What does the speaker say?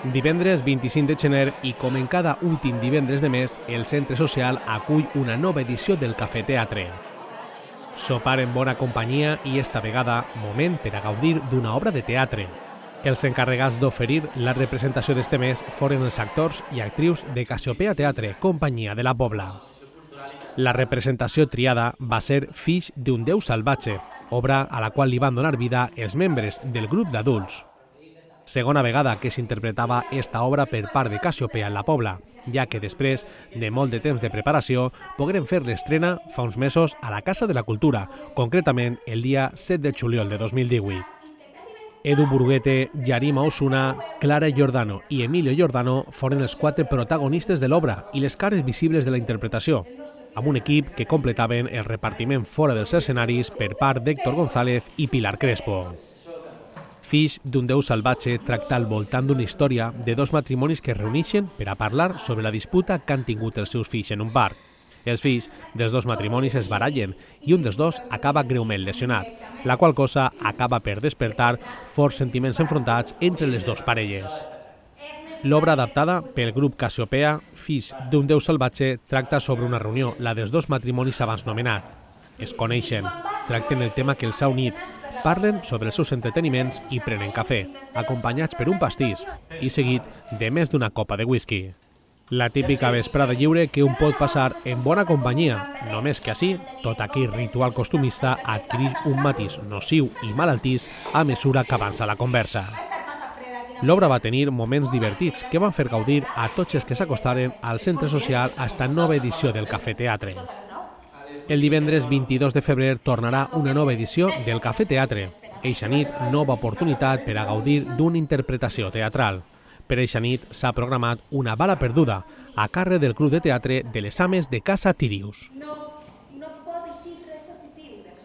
Divendres 25 de gener i com en cada últim divendres de mes, el Centre Social acull una nova edició del Cafè Teatre. Sopar en bona companyia i esta vegada moment per a gaudir d'una obra de teatre. Els encarregats d'oferir la representació d'este mes foren els actors i actrius de Casiopea Teatre, companyia de la Pobla. La representació triada va ser Fills d'un Déu Salvatge, obra a la qual li van donar vida els membres del grup d'adults. Segona vegada que s'interpretava esta obra per part de Casiopea en la Pobla, ja que després de molt de temps de preparació pogueren fer l'estrena fa uns mesos a la Casa de la Cultura, concretament el dia 7 de juliol de 2018. Edu Burguete, Yarima Osuna, Clara Giordano i Emilio Giordano foren els 4 protagonistes de l'obra i les cares visibles de la interpretació, amb un equip que completaven el repartiment fora dels escenaris per part d'Héctor González i Pilar Crespo. Fills d'un Déu Salvatge tracta al voltant d'una història de dos matrimonis que es reuneixen per a parlar sobre la disputa que han tingut els seus fills en un parc. Els fills dels dos matrimonis es barallen i un dels dos acaba greument lesionat, la qual cosa acaba per despertar forts sentiments enfrontats entre les dues parelles. L'obra adaptada pel grup Casiopea, Fills d'un Déu Salvatge, tracta sobre una reunió, la dels dos matrimonis abans nomenat. Es coneixen, tracten el tema que els ha unit, parlen sobre els seus entreteniments i prenen cafè, acompanyats per un pastís i seguit de més d'una copa de whisky. La típica vesprada lliure que un pot passar en bona companyia, només que així tot aquell ritual costumista adquireix un matís nociu i malaltís a mesura que avança la conversa. L'obra va tenir moments divertits que van fer gaudir a tots els que s'acostaren al Centre Social a esta nova edició del Cafè Teatre. El divendres 22 de febrer tornarà una nova edició del Cafè Teatre. Eixa nit, nova oportunitat per a gaudir d'una interpretació teatral. Per eixa nit s'ha programat una bala perduda a càrrec del grup de teatre de les Ames de Casa Tirius.